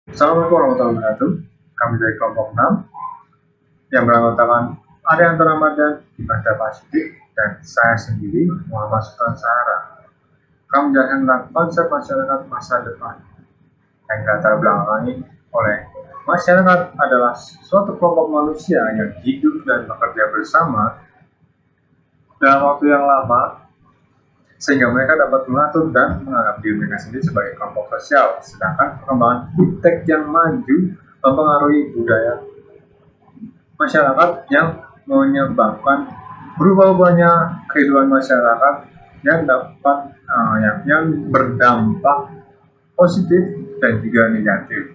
Assalamualaikum warahmatullahi wabarakatuh. Kami dari kelompok 6 yang beranggotakan Arianto Ramadan, Ibadah Pasifik, dan saya sendiri, Muhammad Sultan Sahara. Kami menjelaskan tentang konsep masyarakat masa depan yang latar belakangi oleh masyarakat adalah suatu kelompok manusia yang hidup dan bekerja bersama dalam waktu yang lama sehingga mereka dapat mengatur dan menganggap diri mereka sendiri sebagai kelompok sosial. Sedangkan perkembangan iptek yang maju mempengaruhi budaya masyarakat yang menyebabkan berubah-ubahnya kehidupan masyarakat yang dapat yang berdampak positif dan juga negatif.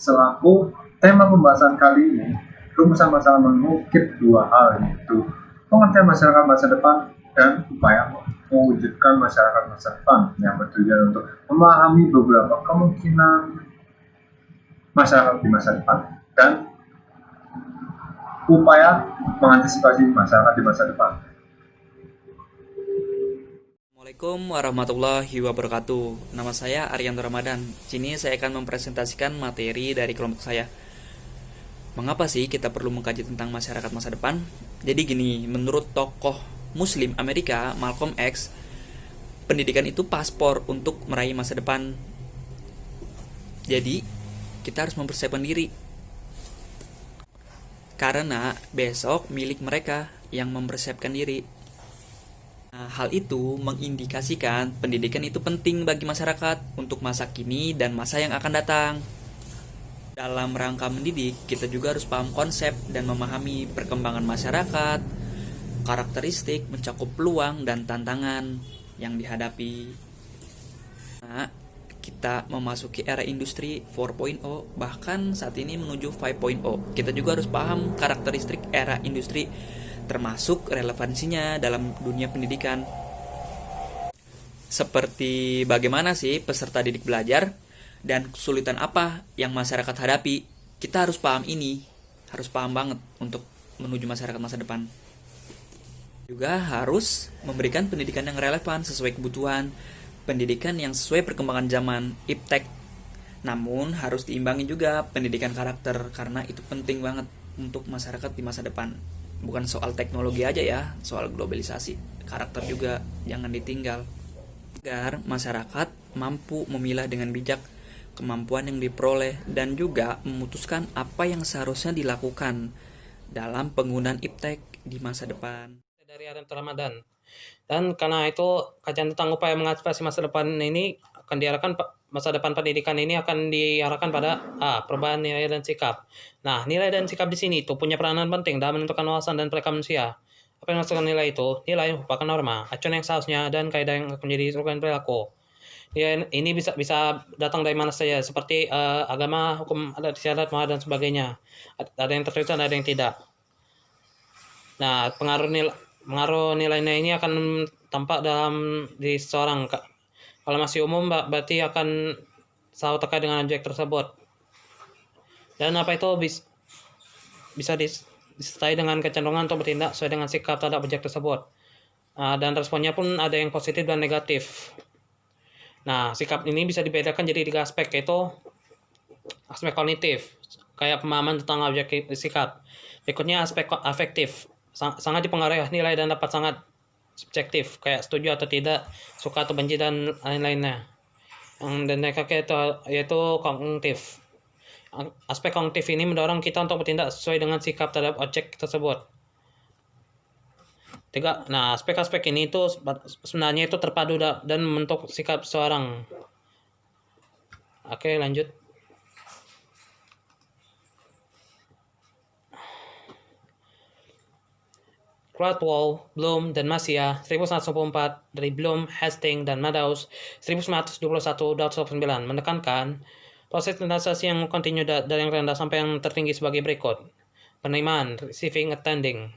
Selaku tema pembahasan kali ini, kita sama-sama mengukir dua hal, yaitu pengertian masyarakat masa depan dan upaya mewujudkan masyarakat masa depan yang bertujuan untuk memahami beberapa kemungkinan masyarakat di masa depan dan upaya mengantisipasi masyarakat di masa depan. Assalamualaikum warahmatullahi wabarakatuh. Nama saya Arianto Ramadan. Sini saya akan mempresentasikan materi dari kelompok saya. Mengapa sih kita perlu mengkaji tentang masyarakat masa depan? Jadi gini, menurut tokoh Muslim Amerika Malcolm X, pendidikan itu paspor untuk meraih masa depan. Jadi, kita harus mempersiapkan diri. Karena besok milik mereka yang mempersiapkan diri. Nah, hal itu mengindikasikan pendidikan itu penting bagi masyarakat untuk masa kini dan masa yang akan datang. Dalam rangka mendidik, kita juga harus paham konsep dan memahami perkembangan masyarakat, karakteristik, mencakup peluang dan tantangan yang dihadapi. Nah, kita memasuki era industri 4.0, bahkan saat ini menuju 5.0. Kita juga harus paham karakteristik era industri termasuk relevansinya dalam dunia pendidikan. Seperti bagaimana sih peserta didik belajar dan kesulitan apa yang masyarakat hadapi. Kita harus paham ini, harus paham banget untuk menuju masyarakat masa depan. Juga harus memberikan pendidikan yang relevan sesuai kebutuhan, pendidikan yang sesuai perkembangan zaman, iptek. Namun harus diimbangi juga pendidikan karakter karena itu penting banget untuk masyarakat di masa depan. Bukan soal teknologi aja ya, soal globalisasi, karakter juga jangan ditinggal. Agar masyarakat mampu memilah dengan bijak kemampuan yang diperoleh dan juga memutuskan apa yang seharusnya dilakukan dalam penggunaan iptek di masa depan. Dari Arianto Ramadan. Dan karena itu kajian tentang upaya mengantisipasi masa depan ini akan diarahkan masa depan pendidikan ini akan diarahkan pada perubahan nilai dan sikap. Nah, nilai dan sikap di sini itu punya peranan penting dalam menentukan wawasan dan perilaku manusia. Apa yang dimaksudkan nilai itu? Nilai merupakan norma, acuan yang seharusnya dan kaidah yang akan menjadi rujukan perilaku. Nilai ini bisa datang dari mana saja, seperti agama, hukum adat istiadat, dan sebagainya. Ada yang tertulis dan ada yang tidak. Nah, pengaruh nilai ini akan tampak dalam di seorang. Kalau masih umum berarti akan selalu terkait dengan objek tersebut. Dan apa itu bisa disertai dengan kecenderungan untuk bertindak sesuai dengan sikap terhadap objek tersebut. Dan responnya pun ada yang positif dan negatif. Nah, sikap ini bisa dibedakan jadi 3 aspek, yaitu aspek kognitif, kayak pemahaman tentang objek sikap. Berikutnya aspek afektif, sangat dipengaruhi nilai dan dapat sangat subjektif, kayak setuju atau tidak, suka atau benci, dan lain-lainnya. Dan yaitu kognitif. Aspek kognitif ini mendorong kita untuk bertindak sesuai dengan sikap terhadap objek tersebut. Nah, aspek-aspek ini itu sebenarnya itu terpadu dan membentuk sikap seseorang. Oke, lanjut. Rothwell, Bloom, dan Masia 1994 dari Bloom, Hastings, dan Meadows 1921-29 menekankan proses internalisasi yang kontinu dari yang rendah sampai yang tertinggi sebagai berikut: penerimaan, receiving, attending;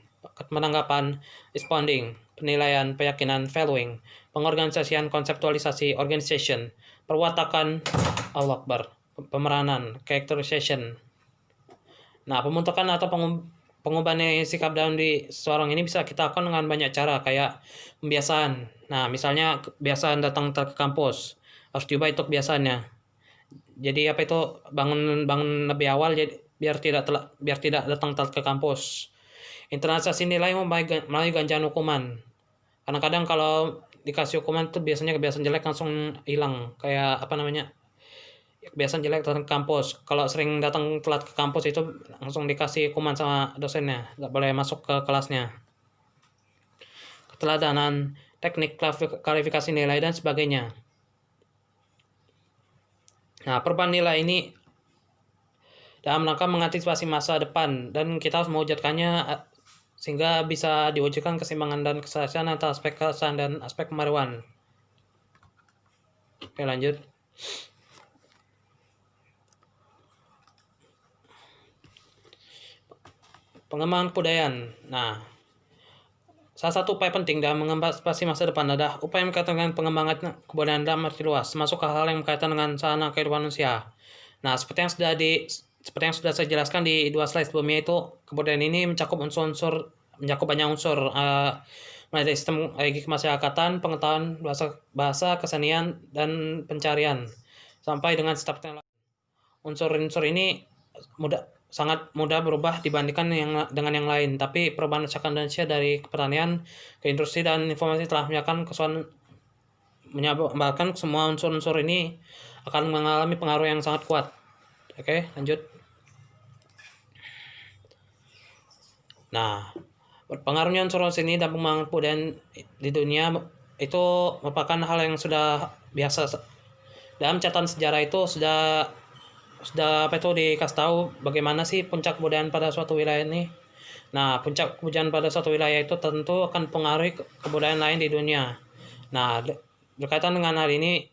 penanggapan, responding; penilaian, keyakinan, valuing; pengorganisasian, konseptualisasi, organization; perwatakan, Allah Akbar; pemeranan, characterization. Nah, pembentukan atau pengubahan sikap dalam di seseorang ini bisa kita lakukan dengan banyak cara, kayak pembiasaan. Nah, misalnya kebiasaan datang ke kampus, harus diubah itu kebiasaannya. Jadi apa itu bangun bangun lebih awal jadi biar tidak datang telat ke kampus. Internalisasi nilai melalui ganjaran hukuman. Kadang-kadang kalau dikasih hukuman tuh biasanya kebiasaan jelek langsung hilang. Kayak apa namanya? Kebiasaan jelek datang ke kampus. Kalau sering datang telat ke kampus itu langsung dikasih hukuman sama dosennya. Nggak boleh masuk ke kelasnya. Keteladanan, teknik klarifikasi nilai dan sebagainya. Nah, perubahan nilai ini dalam rangka mengantisipasi masa depan dan kita harus mewujudkannya sehingga bisa diwujudkan keseimbangan dan keselesaian antara aspek keselesaian dan aspek kemaruan. Oke, lanjut. Pengembangan kebudayaan. Nah, salah satu upaya penting dalam mengantisipasi masa depan adalah upaya yang berkaitan dengan pengembangan kebudayaan dalam arti luas, termasuk hal-hal yang berkaitan dengan sarana kehidupan manusia. Nah, seperti yang sudah saya jelaskan di 2 slide sebelumnya itu, kebudayaan ini mencakup banyak unsur, mulai dari sistem kemasyarakatan, pengetahuan, bahasa, kesenian, dan pencarian, sampai dengan staf teknologi. Unsur-unsur ini sangat mudah berubah dibandingkan dengan yang lain, tapi perubahan masyarakat Indonesia dari pertanian ke industri dan informasi telah menyebabkan semua unsur-unsur ini akan mengalami pengaruh yang sangat kuat. Oke, lanjut. Nah, pengaruhnya unsur-unsur ini dan pengembangan kebudayaan di dunia itu merupakan hal yang sudah biasa. Dalam catatan sejarah itu sudah dikasih tahu bagaimana sih puncak kebudayaan pada suatu wilayah ini. Nah, puncak kebudayaan pada suatu wilayah itu tentu akan pengaruhi kebudayaan lain di dunia. Nah, berkaitan dengan hal ini,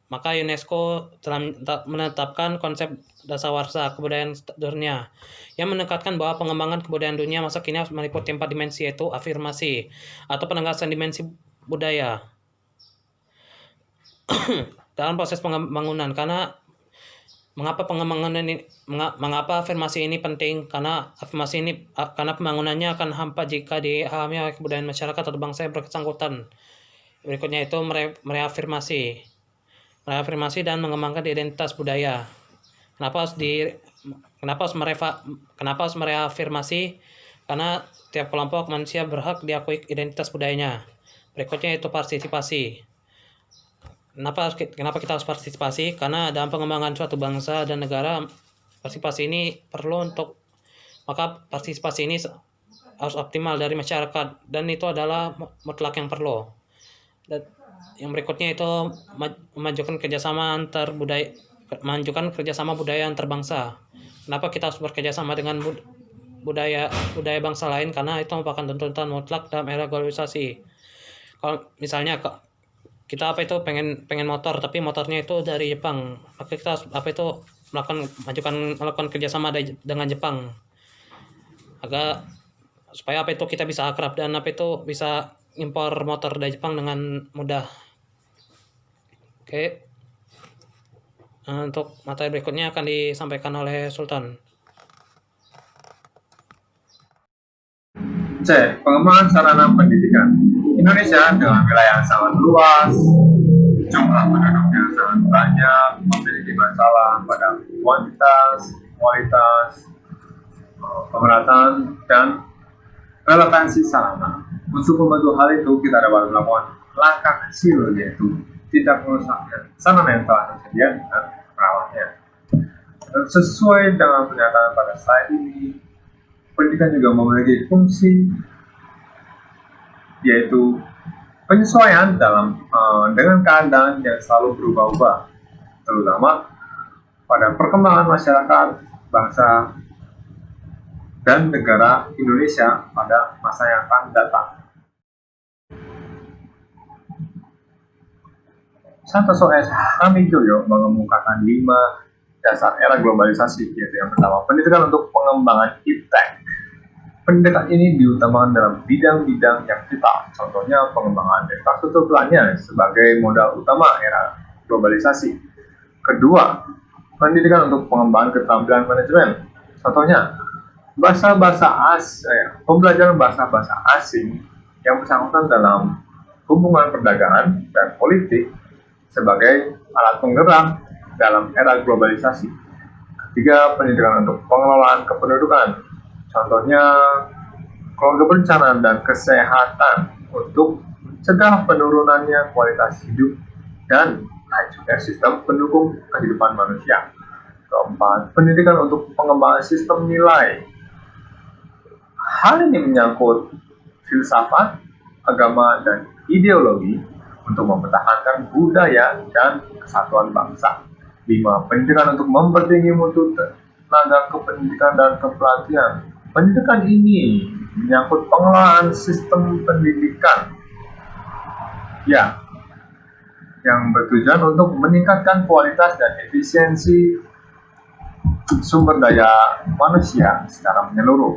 maka UNESCO telah menetapkan konsep dasawarsa kebudayaan dunia yang menekankan bahwa pengembangan kebudayaan dunia masa kini harus meliputi 4 dimensi, yaitu afirmasi atau penegasan dimensi budaya dalam proses pembangunan. Mengapa afirmasi ini penting? Karena pembangunannya akan hampa jika dipahami oleh kebudayaan masyarakat atau bangsa yang bersangkutan. Berikutnya itu mereafirmasi dan mengembangkan identitas budaya. Kenapa harus mereafirmasi? Karena tiap kelompok manusia berhak diakui identitas budayanya. Berikutnya itu partisipasi. Kenapa kita harus partisipasi? Karena dalam pengembangan suatu bangsa dan negara, partisipasi ini perlu maka partisipasi ini harus optimal dari masyarakat, dan itu adalah mutlak yang perlu. Dan yang berikutnya itu memajukan kerjasama budaya antar bangsa. Kenapa kita harus bekerjasama dengan budaya bangsa lain? Karena itu merupakan tuntutan mutlak dalam era globalisasi. Kalau misalnya kita pengen motor, tapi motornya itu dari Jepang, maka kita melakukan kerjasama dengan Jepang supaya kita bisa akrab dan bisa impor motor dari Jepang dengan mudah. Oke. Untuk materi berikutnya akan disampaikan oleh Sultan. C. Pengembangan sarana pendidikan. Indonesia dengan wilayah yang sangat luas, jumlah penduduknya sangat banyak, memiliki masalah pada kuantitas, kualitas, pemerataan, dan relevansi sarana. Untuk membantu hal itu, kita dapat melakukan langkah kecil, yaitu tidak merusaknya sarana yang telah tersedia dan merawatnya. Dan sesuai dengan pernyataan pada slide ini, pendidikan juga memiliki fungsi, yaitu penyesuaian dengan keadaan yang selalu berubah-ubah, terutama pada perkembangan masyarakat, bangsa, dan negara Indonesia pada masa yang akan datang. Santoso S. Hamijoyo mengemukakan 5 dasar era globalisasi, yaitu yang pertama, pendidikan untuk pengembangan iptek. Pendidikan ini diutamakan dalam bidang-bidang yang vital, contohnya pengembangan infrastruktur pelanian sebagai modal utama era globalisasi. Kedua, pendidikan untuk pengembangan keterampilan manajemen, contohnya pembelajaran bahasa-bahasa asing yang bersangkutan dalam hubungan perdagangan dan politik sebagai alat penggerak dalam era globalisasi. Ketiga, pendidikan untuk pengelolaan kependudukan. Contohnya, keluarga berencana dan kesehatan untuk mencegah penurunannya kualitas hidup dan juga sistem pendukung kehidupan manusia. Keempat, pendidikan untuk pengembangan sistem nilai. Hal ini menyangkut filsafat, agama, dan ideologi untuk mempertahankan budaya dan kesatuan bangsa. 5. Pendidikan untuk mempertinggi mutu tenaga kependidikan dan kepelatihan. Pendidikan ini menyangkut pengelolaan sistem pendidikan yang bertujuan untuk meningkatkan kualitas dan efisiensi sumber daya manusia secara menyeluruh.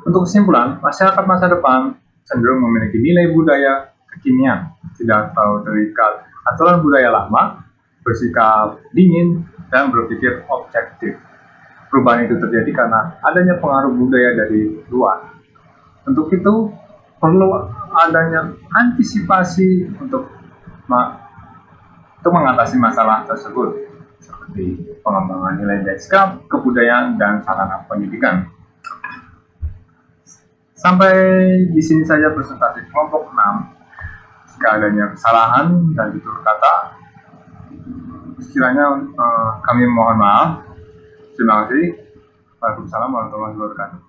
Untuk kesimpulan, masyarakat masa depan cenderung memiliki nilai budaya kekinian, tidak terlalu terikat aturan budaya lama, bersikap dingin, dan berpikir objektif. Perubahan itu terjadi karena adanya pengaruh budaya dari luar. Untuk itu, perlu adanya antisipasi untuk mengatasi masalah tersebut, seperti pengembangan nilai sikap, kebudayaan, dan sarana pendidikan. Sampai di sini saja presentasi kelompok 6. Jika adanya kesalahan dan tutur kata, sekiranya kami mohon maaf. Terima kasih. Waalaikumsalam warahmatullahi wabarakatuh.